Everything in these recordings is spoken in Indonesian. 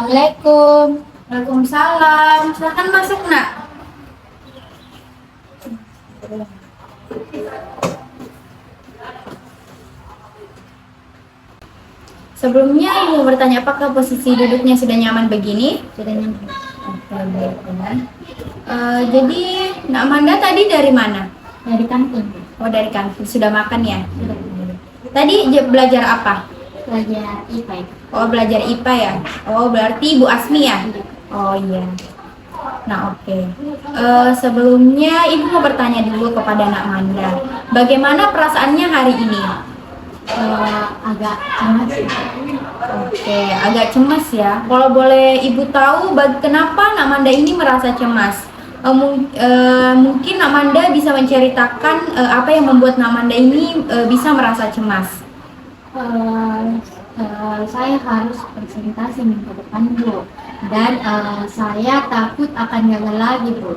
Assalamualaikum. Waalaikumsalam. Silahkan masuk, Nak. Sebelumnya Ibu bertanya apakah posisi duduknya sudah nyaman begini? Sudah nyaman. Oke, baik. Jadi Nak Manda tadi dari mana? Dari kantin. Oh, dari kantin. Sudah makan ya? Sudah. Tadi belajar apa? Belajar IPA. Oh, belajar IPA ya? Oh, berarti Ibu Asmi ya? Oh iya. Nah, oke. Sebelumnya Ibu mau bertanya dulu kepada Nak Manda. Bagaimana perasaannya hari ini? Agak cemas. Oke, agak cemas ya. Kalau boleh Ibu tahu kenapa Nak Manda ini merasa cemas? Mungkin Nak Manda bisa menceritakan apa yang membuat Nak Manda ini bisa merasa cemas. Saya harus presentasi minggu depan, Bu. Dan saya takut akan gagal lagi, Bu.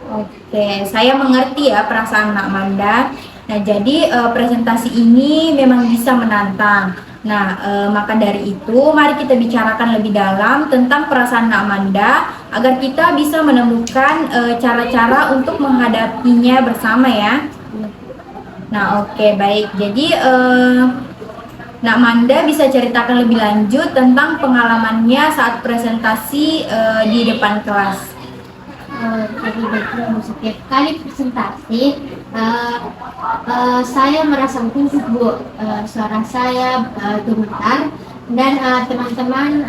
Oke, saya mengerti ya perasaan Nak Manda. Nah, jadi presentasi ini memang bisa menantang. Nah, maka dari itu mari kita bicarakan lebih dalam tentang perasaan Nak Manda agar kita bisa menemukan cara-cara untuk menghadapinya bersama ya. Nah, oke, baik. Jadi Nak Manda bisa ceritakan lebih lanjut tentang pengalamannya saat presentasi di depan kelas. Jadi begini, setiap kali presentasi saya merasa gugup, Bu. Suara saya gemetar dan teman-teman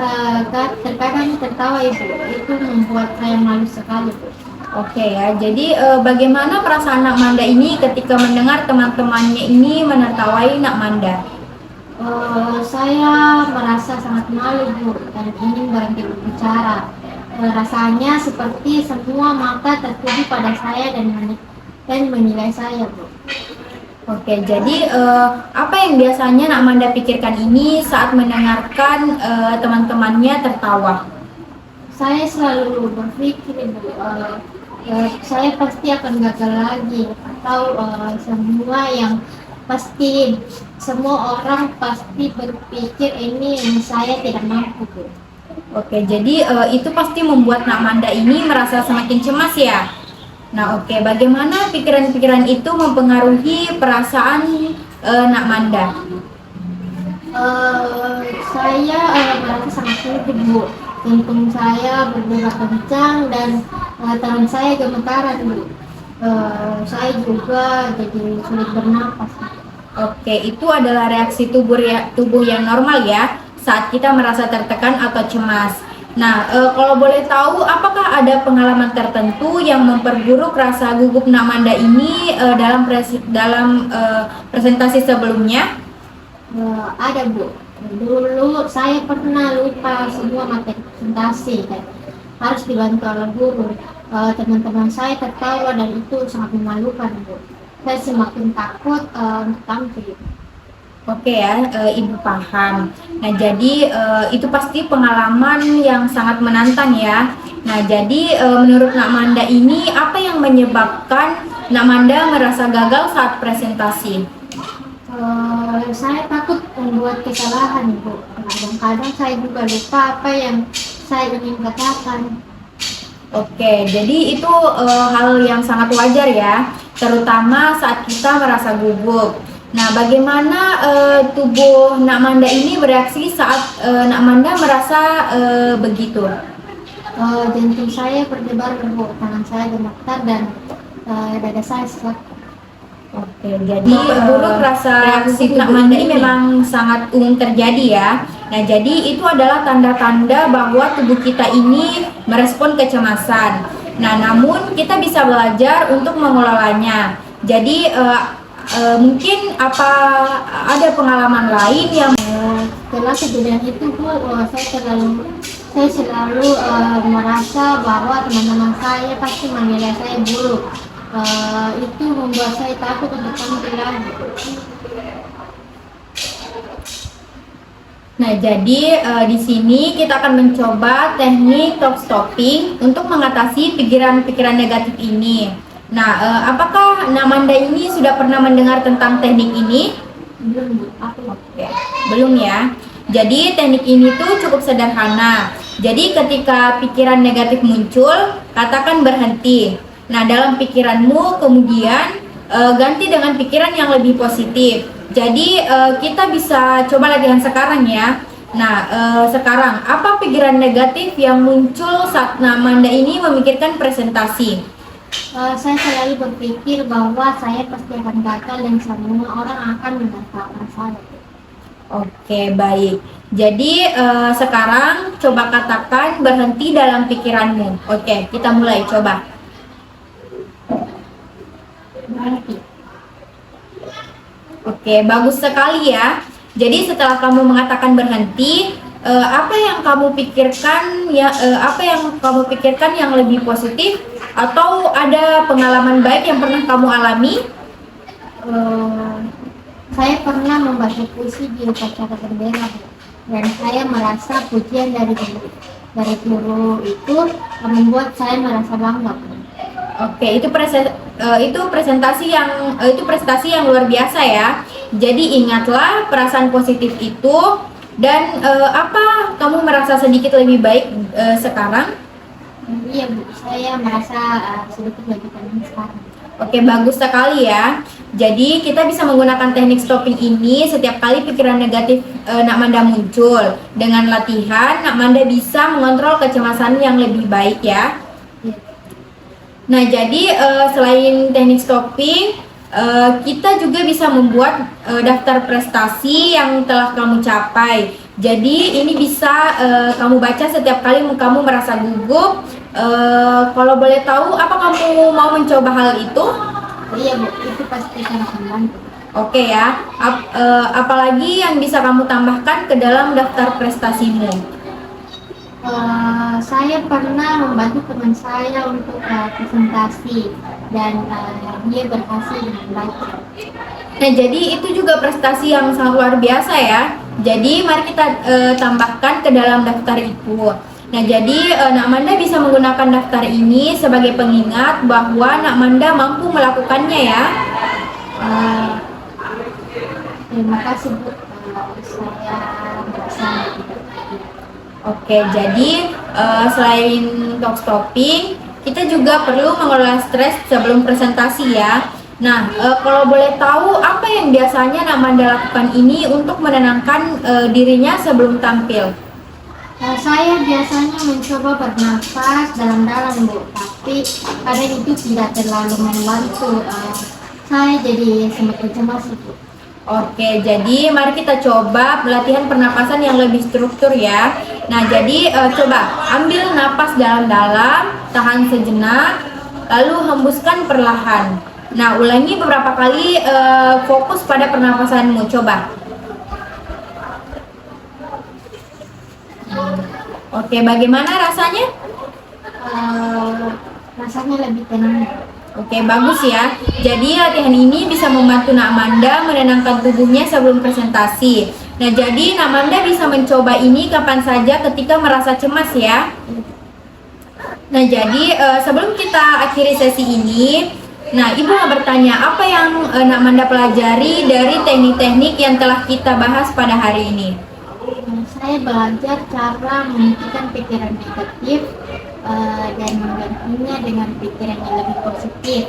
terkadang tertawa, Ibu. Itu membuat saya malu sekali, Bu. Oke ya, jadi bagaimana perasaan Nak Manda ini ketika mendengar teman-temannya ini menertawai Nak Manda? Saya merasa sangat malu, Bu, dan ingin berhenti berbicara. Rasanya seperti semua mata tertuju pada saya dan menilai saya, Bu. Oke, jadi apa yang biasanya Nak Manda pikirkan ini saat mendengarkan teman-temannya tertawa? Saya Selalu berpikir, Bu, saya pasti akan gagal lagi, atau semua orang pasti berpikir ini saya tidak mampu, Bu. Oke, jadi itu pasti membuat Nak Manda ini merasa semakin cemas ya. Nah, oke, bagaimana pikiran-pikiran itu mempengaruhi perasaan Nak Manda? Saya merasa sangat sulit, Bu. Jantung saya berdebar kencang dan tangan saya gemetaran, Bu. Saya juga jadi sulit bernapas. Oke, itu adalah reaksi tubuh yang normal ya saat kita merasa tertekan atau cemas. Nah, kalau boleh tahu, apakah ada pengalaman tertentu yang memperburuk rasa gugup Nak Manda ini dalam presentasi sebelumnya? Ada, Bu. Dulu saya pernah lupa semua materi presentasi dan harus dibantu oleh guru. Teman-teman saya tertawa dan itu sangat memalukan, Bu. Saya semakin takut untuk tampil. Oke ya, Ibu paham. Nah, jadi itu pasti pengalaman yang sangat menantang ya. Nah, jadi menurut Nak Manda ini apa yang menyebabkan Nak Manda merasa gagal saat presentasi? Saya takut membuat kesalahan, Bu. Kadang-kadang saya juga lupa apa yang saya ingin katakan. Oke, jadi itu hal yang sangat wajar ya, terutama saat kita merasa gugup. Nah, bagaimana tubuh Nak Manda ini bereaksi saat Nak Manda merasa begitu? Jantung saya berdebar, Bu. Tangan saya gemetar dan dada saya sesak. Oke, jadi memperburuk rasa reaksi Nak Manda ini memang sangat umum terjadi ya. Nah, jadi itu adalah tanda-tanda bahwa tubuh kita ini merespon kecemasan. Nah, namun kita bisa belajar untuk mengelolanya. Jadi mungkin ada pengalaman lain yang Setelah kejadian itu, Bu, saya selalu merasa bahwa teman-teman saya pasti menilai saya buruk. Itu membuat saya takut untuk tampil lagi. Nah, jadi di sini kita akan mencoba teknik talk stopping untuk mengatasi pikiran-pikiran negatif ini. Nah, apakah Nak Manda ini sudah pernah mendengar tentang teknik ini? Belum, Bu. Oke, belum ya. Jadi teknik ini tuh cukup sederhana. Jadi ketika pikiran negatif muncul, katakan berhenti. Nah, dalam pikiranmu kemudian ganti dengan pikiran yang lebih positif. Jadi kita bisa coba latihan sekarang ya. Nah, sekarang apa pikiran negatif yang muncul saat Amanda ini memikirkan presentasi? Saya selalu berpikir bahwa saya pasti akan gagal dan semua orang akan menertawakan saya. Oke, baik. Jadi sekarang coba katakan berhenti dalam pikiranmu. Oke, kita mulai coba. Berhenti. Oke, bagus sekali ya. Jadi setelah kamu mengatakan berhenti, apa yang kamu pikirkan ya? Apa yang kamu pikirkan yang lebih positif? Atau ada pengalaman baik yang pernah kamu alami? Saya pernah membaca puisi di upacara bendera, Bu. Dan saya merasa pujian dari guru itu membuat saya merasa bangga, Bu. Oke, itu prestasi yang luar biasa ya. Jadi ingatlah perasaan positif itu dan apa kamu merasa sedikit lebih baik sekarang? Iya, Bu, saya merasa sedikit lebih tenang sekarang. Oke, bagus sekali ya. Jadi kita bisa menggunakan teknik stopping ini setiap kali pikiran negatif Nakmanda muncul. Dengan latihan, Nakmanda bisa mengontrol kecemasan yang lebih baik ya. Iya. Nah, jadi selain teknik stopping, kita juga bisa membuat daftar prestasi yang telah kamu capai. Jadi ini bisa kamu baca setiap kali kamu merasa gugup. Kalau boleh tahu, apa kamu mau mencoba hal itu? Iya, Bu, itu pasti akan membantu. Oke ya. Apalagi yang bisa kamu tambahkan ke dalam daftar prestasimu? Saya pernah membantu teman saya untuk presentasi dan dia berhasil dengan baik. Nah, jadi itu juga prestasi yang sangat luar biasa ya. Jadi mari kita tambahkan ke dalam daftar itu. Nah, jadi Nakmanda bisa menggunakan daftar ini sebagai pengingat bahwa Nakmanda mampu melakukannya ya. Terima kasih, Bu. Saya bisa. Oke, jadi selain talk stopping, kita juga perlu mengelola stres sebelum presentasi ya. Nah, kalau boleh tahu apa yang biasanya Nakmanda lakukan ini untuk menenangkan dirinya sebelum tampil? Saya biasanya mencoba bernafas dalam-dalam, Bu, tapi kadang itu tidak terlalu membantu. Saya jadi semakin cemas, Bu. Oke, jadi mari kita coba pelatihan pernapasan yang lebih struktur ya. Nah, jadi coba ambil napas dalam-dalam, tahan sejenak, lalu hembuskan perlahan. Nah, ulangi beberapa kali, fokus pada pernapasanmu. Coba. Oke, bagaimana rasanya? Rasanya lebih tenang. Oke, bagus ya. Jadi latihan ini bisa membantu Nakmanda menenangkan tubuhnya sebelum presentasi. Nah, jadi Nakmanda bisa mencoba ini kapan saja ketika merasa cemas ya. Nah, jadi sebelum kita akhiri sesi ini, nah Ibu mau bertanya, apa yang Nakmanda pelajari dari teknik-teknik yang telah kita bahas pada hari ini? Saya belajar cara memikirkan pikiran negatif dan menggantinya dengan pikiran yang lebih positif.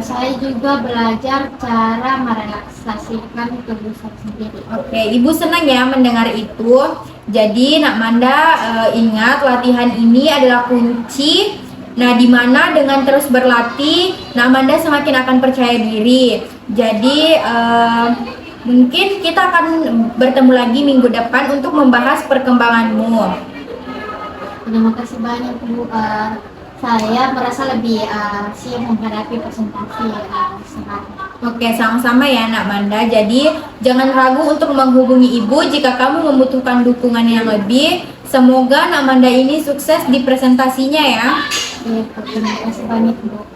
Saya juga belajar cara merelaksasikan tubuh saya sendiri. Oke, Ibu senang ya mendengar itu. Jadi Nakmanda ingat latihan ini adalah kunci. Nah, dimana dengan terus berlatih, Nakmanda semakin akan percaya diri. Jadi mungkin kita akan bertemu lagi minggu depan untuk membahas perkembanganmu. Terima kasih banyak, Bu. Saya merasa lebih siap menghadapi presentasi sekarang. Oke, sama-sama ya Nakmanda. Jadi jangan ragu untuk menghubungi Ibu jika kamu membutuhkan dukungan yang lebih. Semoga Nakmanda ini sukses di presentasinya ya. Terima kasih banyak, Bu.